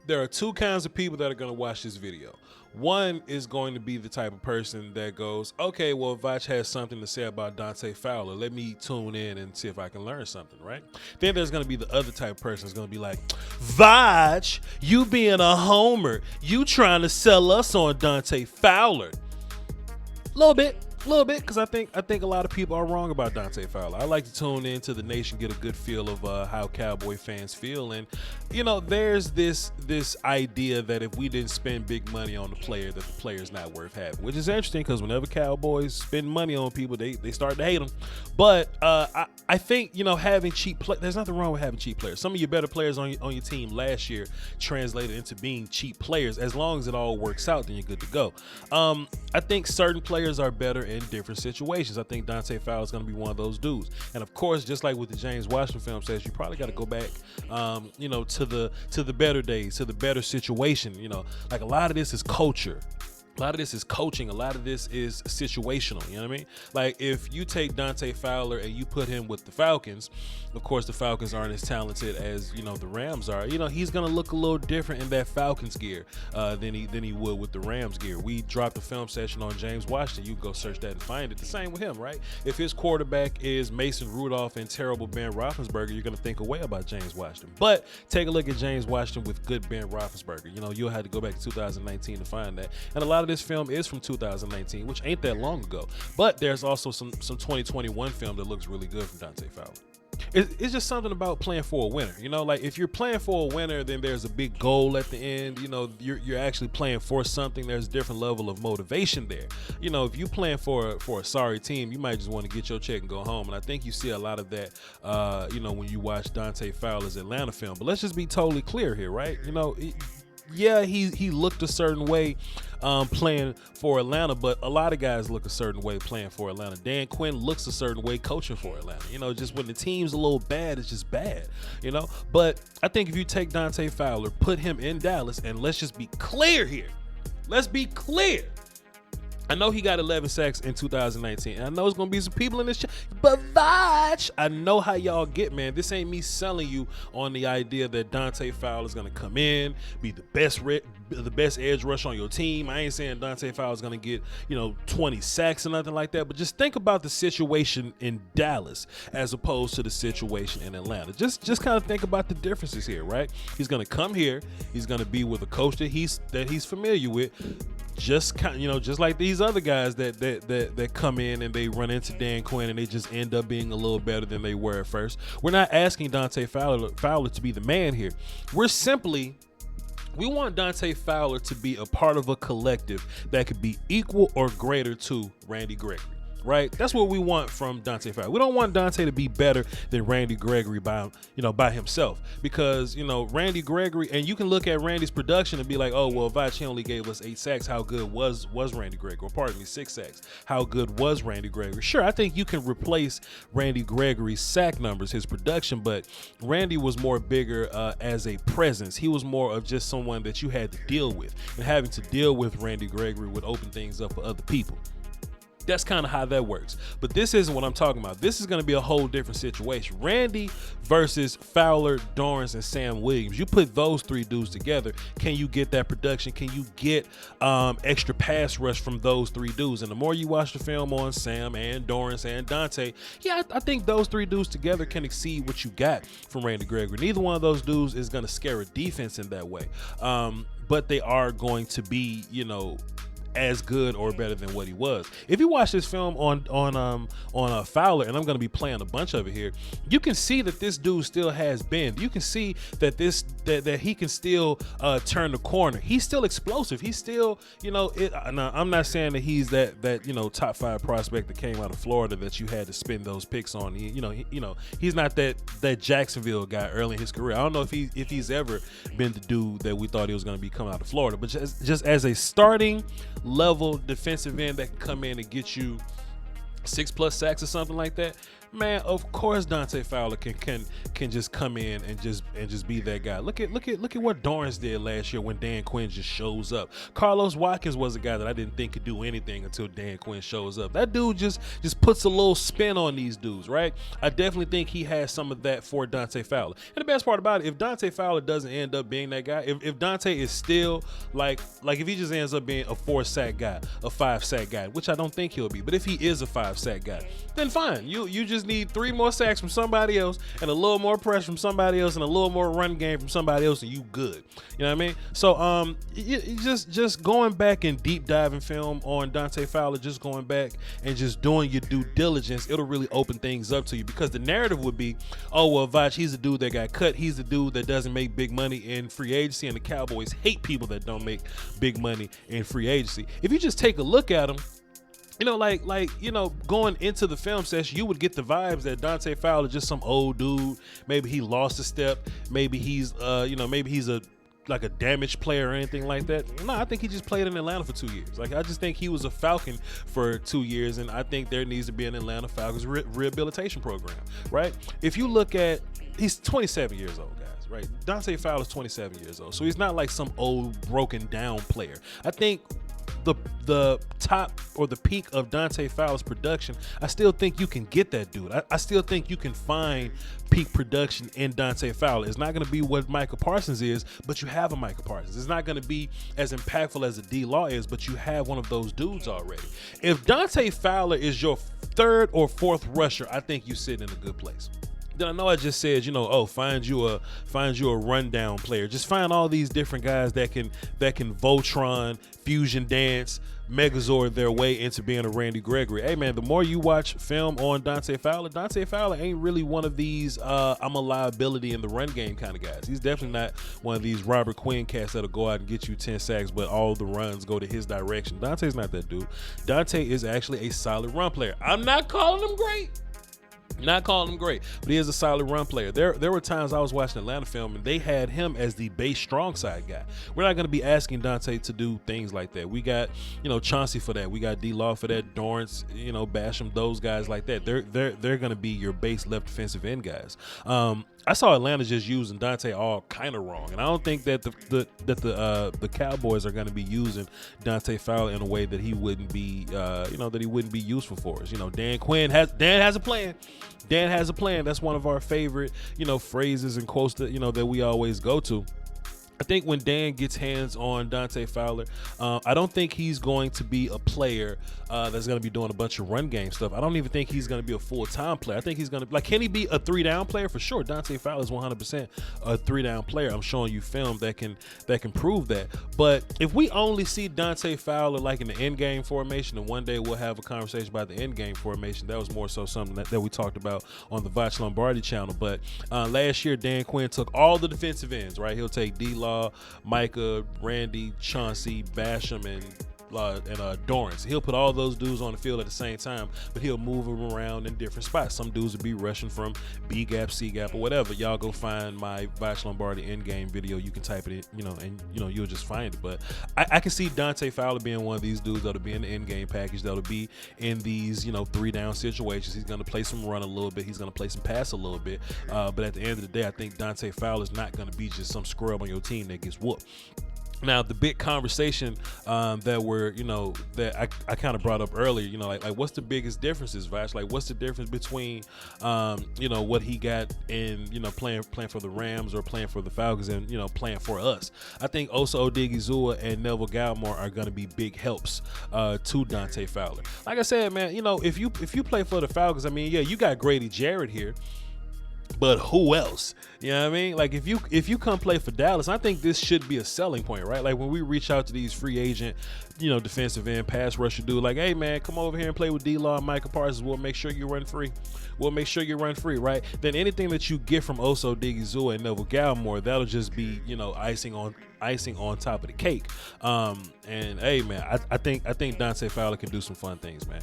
there are two kinds of people that are going to watch this video. One is going to be the type of person that goes, okay, well, Voch has something to say about Dante Fowler. Let me tune in and see if I can learn something, right? Then there's going to be the other type of person that's going to be like, Voch, you being a homer, you trying to sell us on Dante Fowler. A little bit, because I think a lot of people are wrong about Dante Fowler. I like to tune in to the nation, get a good feel of how Cowboy fans feel, and there's this idea that if we didn't spend big money on the player, that the player's not worth having, which is interesting because whenever Cowboys spend money on people, they start to hate them. But I think having cheap players, there's nothing wrong with having cheap players. Some of your better players on your team last year translated into being cheap players. As long as it all works out, then you're good to go. I think certain players are better in different situations. I think Dante Fowler is going to be one of those dudes. And of course, just like with the James Washington film says, you probably got to go back, to the better days, to the better situation. Like a lot of this is culture. A lot of this is coaching. A lot of this is situational. You know what I mean? Like if you take Dante Fowler and you put him with the Falcons, of course the Falcons aren't as talented as the Rams are. He's gonna look a little different in that Falcons gear than he would with the Rams gear. We dropped a film session on James Washington. You can go search that and find it. The same with him, right? If his quarterback is Mason Rudolph and terrible Ben Roethlisberger, you're gonna think away about James Washington. But take a look at James Washington with good Ben Roethlisberger. You'll have to go back to 2019 to find that. And a lot of this film is from 2019, which ain't that long ago. But there's also some 2021 film that looks really good from Dante Fowler. It's just something about playing for a winner. Like if you're playing for a winner, then there's a big goal at the end. You're actually playing for something. There's a different level of motivation there. If you playing for a sorry team, you might just want to get your check and go home. And I think you see a lot of that, when you watch Dante Fowler's Atlanta film. But let's just be totally clear here, right? He looked a certain way playing for Atlanta, but a lot of guys look a certain way playing for Atlanta. Dan Quinn looks a certain way coaching for Atlanta. Just when the team's a little bad, it's just bad, But I think if you take Dante Fowler, put him in Dallas, and let's just be clear here. Let's be clear. I know he got 11 sacks in 2019, and I know there's going to be some people in this chat, but Voch, I know how y'all get, man. This ain't me selling you on the idea that Dante Fowler is going to come in, be the best edge rush on your team. I ain't saying Dante Fowler is going to get, 20 sacks or nothing like that, but just think about the situation in Dallas as opposed to the situation in Atlanta. Just kind of think about the differences here, right? He's going to come here. He's going to be with a coach that he's familiar with. Just like these other guys that come in and they run into Dan Quinn and they just end up being a little better than they were at first. We're not asking Dante Fowler to be the man here. We want Dante Fowler to be a part of a collective that could be equal or greater to Randy Gregory. Right? That's what we want from Dante Fowler. We don't want Dante to be better than Randy Gregory by himself, because Randy Gregory, and you can look at Randy's production and be like, oh well, Voch only gave us 8 sacks. How good was Randy Gregory? Or pardon me, 6 sacks. How good was Randy Gregory? Sure, I think you can replace Randy Gregory's sack numbers, his production, but Randy was more bigger as a presence. He was more of just someone that you had to deal with, and having to deal with Randy Gregory would open things up for other people. That's kind of how that works. But this isn't what I'm talking about. This is going to be a whole different situation. Randy versus Fowler, Dorrance, and Sam Williams. You put those 3 dudes together, can you get that production? Can you get extra pass rush from those 3 dudes? And the more you watch the film on Sam and Dorrance and Dante, I think those 3 dudes together can exceed what you got from Randy Gregory. Neither one of those dudes is going to scare a defense in that way. But they are going to be, as good or better than what he was. If you watch this film on Fowler, and I'm going to be playing a bunch of it here, you can see that this dude still has bend. You can see that that he can still turn the corner. He's still explosive. He's still, now, I'm not saying that he's that top 5 prospect that came out of Florida that you had to spend those picks on. He's not that Jacksonville guy early in his career. I don't know if he's ever been the dude that we thought he was going to be coming out of Florida, but just as a starting level defensive end that can come in and get you 6+ sacks or something like that, Man, of course Dante Fowler can just come in and just be that guy. Look at what Dorrance did last year when Dan Quinn just shows up. Carlos Watkins was a guy that I didn't think could do anything until Dan Quinn shows up. That dude just puts a little spin on these dudes, right? I definitely think he has some of that for Dante Fowler. And the best part about it, if Dante Fowler doesn't end up being that guy, if Dante is still like if he just ends up being a 4-sack guy, a 5-sack guy, which I don't think he'll be, but if he is a 5-sack guy, then fine. You just need 3 more sacks from somebody else and a little more pressure from somebody else and a little more run game from somebody else, and you good. You know what I mean? So just going back and deep diving film on Dante Fowler, just going back and just doing your due diligence, it'll really open things up to you, because the narrative would be, oh well, Voch, he's the dude that got cut, he's the dude that doesn't make big money in free agency, and the Cowboys hate people that don't make big money in free agency. If you just take a look at him, going into the film session, you would get the vibes that Dante Fowler just some old dude. Maybe he lost a step. Maybe he's a damaged player or anything like that. No, I think he just played in Atlanta for 2 years. I just think he was a Falcon for 2 years, and I think there needs to be an Atlanta Falcons rehabilitation program, right? If you look at, he's 27 years old, guys, right? Dante Fowler's 27 years old, so he's not like some old broken down player. I think the top or the peak of Dante Fowler's production, I still think you can get that dude. I still think you can find peak production in Dante Fowler. It's not going to be what Micah Parsons is, but you have a Micah Parsons. It's not going to be as impactful as a D-Law is, but you have one of those dudes already. If Dante Fowler is your 3rd or 4th rusher, I think you're sitting in a good place. Then I know I just said, find you a rundown player. Just find all these different guys that can Voltron, fusion dance, Megazord their way into being a Randy Gregory. Hey man, the more you watch film on Dante Fowler ain't really one of these I'm a liability in the run game kind of guys. He's definitely not one of these Robert Quinn cats that'll go out and get you 10 sacks, but all the runs go to his direction. Dante's not that dude. Dante is actually a solid run player. I'm not calling him great. Not calling him great, but he is a solid run player. There were times I was watching Atlanta film and they had him as the base strong side guy. We're not going to be asking Dante to do things like that. We got, Chauncey for that. We got D-Law for that. Dorrance, Basham, those guys like that. They're going to be your base left defensive end guys. I saw Atlanta just using Dante all kind of wrong, and I don't think that the Cowboys are going to be using Dante Fowler in a way that he wouldn't be, that he wouldn't be useful for us. Dan has a plan. Dan has a plan. That's one of our favorite, phrases and quotes that we always go to. I think when Dan gets hands on Dante Fowler, I don't think he's going to be a player that's going to be doing a bunch of run game stuff. I don't even think he's going to be a full-time player. I think he's going to, can he be a 3-down player? For sure. Dante Fowler is 100% a 3-down player. I'm showing you film that can prove that. But if we only see Dante Fowler like in the end game formation, and one day we'll have a conversation about the end game formation. That was more so something that we talked about on the Voch Lombardi channel. But last year, Dan Quinn took all the defensive ends, right? He'll take D-Law, Micah, Randy, Chauncey, Basham, and Dorrance. He'll put all those dudes on the field at the same time, but he'll move them around in different spots. Some dudes will be rushing from B gap, C gap, or whatever. Y'all go find my Voch Lombardi end game video. You can type it in, and you'll just find it. But I can see Dante Fowler being one of these dudes that'll be in the end game package. That'll be in these 3-down situations. He's gonna play some run a little bit. He's gonna play some pass a little bit. But at the end of the day, I think Dante Fowler is not gonna be just some scrub on your team that gets whooped. Now, the big conversation that I kind of brought up earlier, like what's the biggest differences, Voch? Like, what's the difference between, what he got in, playing for the Rams or playing for the Falcons and, playing for us? I think Osa Odigizua and Neville Gallimore are going to be big helps to Dante Fowler. Like I said, man, if you play for the Falcons, you got Grady Jarrett here. But who else? You know what I mean? Like if you come play for Dallas, I think this should be a selling point, right? Like when we reach out to these free agent, defensive end, pass rusher dude, like, hey man, come over here and play with D-Law and Micah Parsons. We'll make sure you run free. Right? Then anything that you get from Oso Odigizua and Neville Gallimore, that'll just be, icing on top of the cake. And hey man, I think Dante Fowler can do some fun things, man.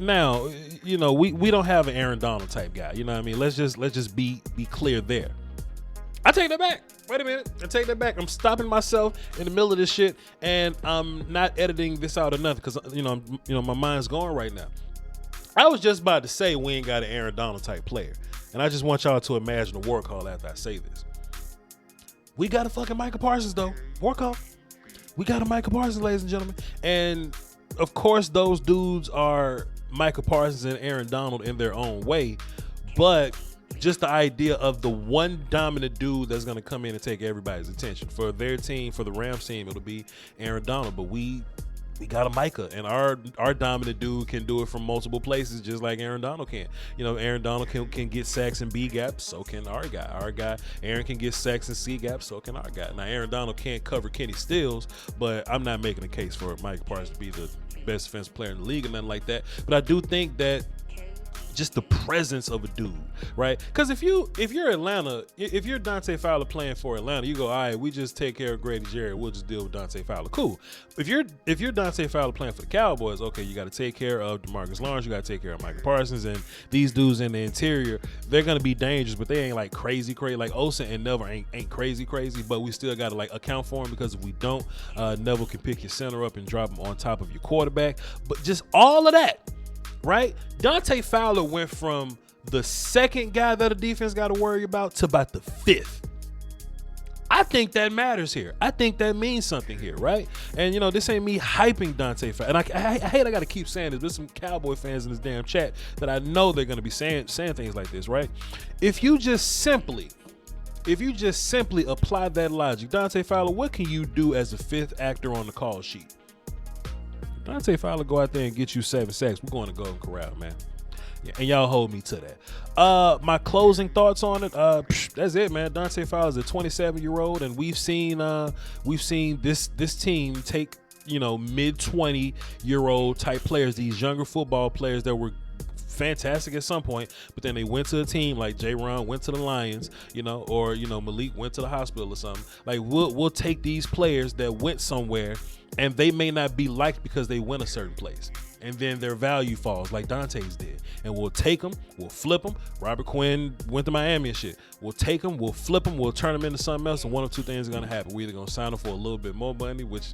Now, we don't have an Aaron Donald type guy. You know what I mean? Let's just be clear there. I take that back. Wait a minute. I take that back. I'm stopping myself in the middle of this shit, and I'm not editing this out or nothing because my mind's going right now. I was just about to say we ain't got an Aaron Donald type player. And I just want y'all to imagine a war call after I say this. We got a fucking Micah Parsons, though. War call. We got a Micah Parsons, ladies and gentlemen. And, of course, those dudes are Micah Parsons and Aaron Donald in their own way. But just the idea of the one dominant dude that's going to come in and take everybody's attention. For their team, for the Rams team, it'll be Aaron Donald. But we got a Micah, and our dominant dude can do it from multiple places, just like Aaron Donald can. You know, Aaron Donald can get sacks and B gaps, so can our guy. Our guy, Aaron, can get sacks and C gaps, so can our guy. Now, Aaron Donald can't cover Kenny Stills, but I'm not making a case for Micah Parsons to be the best defensive player in the league or nothing like that. But I do think that just the presence of a dude, right? Because if you're Atlanta, if you're Dante Fowler playing for Atlanta, you go, all right, we just take care of Grady Jarrett, we'll just deal with Dante Fowler. Cool. If you're Dante Fowler playing for the Cowboys, okay, you got to take care of DeMarcus Lawrence, you got to take care of Micah Parsons, and these dudes in the interior, they're gonna be dangerous, but they ain't like crazy. Like Olsen and Neville ain't crazy, but we still got to like account for them, because if we don't, Neville can pick your center up and drop him on top of your quarterback. But just all of that. Right? Dante Fowler went from the second guy that a defense got to worry about to about the fifth. I think that matters here. I think that means something here, right? And, you know, this ain't me hyping Dante Fowler. And I hate I got to keep saying this. There's some Cowboy fans in this damn chat that I know they're going to be saying things like this, right? If you just simply apply that logic, Dante Fowler, what can you do as a fifth actor on the call sheet? Dante Fowler go out there and get you 7 sacks, we're going to Golden Corral, man. Yeah, and y'all hold me to that. My closing thoughts on it, that's it, man. Dante Fowler's a 27-year-old, and we've seen this team take, you know, mid-20-year-old type players, these younger football players that were fantastic at some point, but then they went to a team like J-Ron went to the Lions, you know, or, you know, Malik went to the hospital or something. Like, we'll take these players that went somewhere, and they may not be liked because they went a certain place, and then their value falls like Dante's did. And we'll take them, we'll flip them. Robert Quinn went to Miami and shit. We'll take them, we'll flip them, we'll turn them into something else, and one of two things are going to happen. We're either going to sign them for a little bit more money, which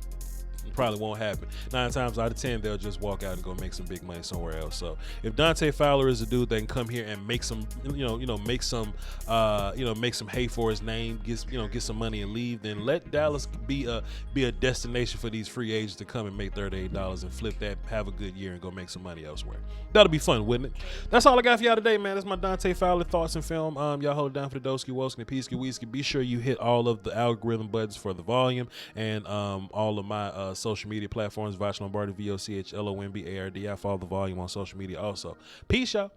probably won't happen. 9 times out of 10, they'll just walk out and go make some big money somewhere else. So if Dante Fowler is a dude that can come here and make some, make some hay for his name, get some money and leave, then let Dallas be a destination for these free agents to come and make $38 and flip that, have a good year, and go make some money elsewhere. That'll be fun, wouldn't it? That's all I got for y'all today, man. That's my Dante Fowler thoughts and film. Y'all hold it down for the Doski Woski and Peasky Weesky. Be sure you hit all of the algorithm buttons for the volume and all of my social media platforms. Voch Lombardi, VOCHLOMBARDI. I follow the volume on social media also. Peace, y'all.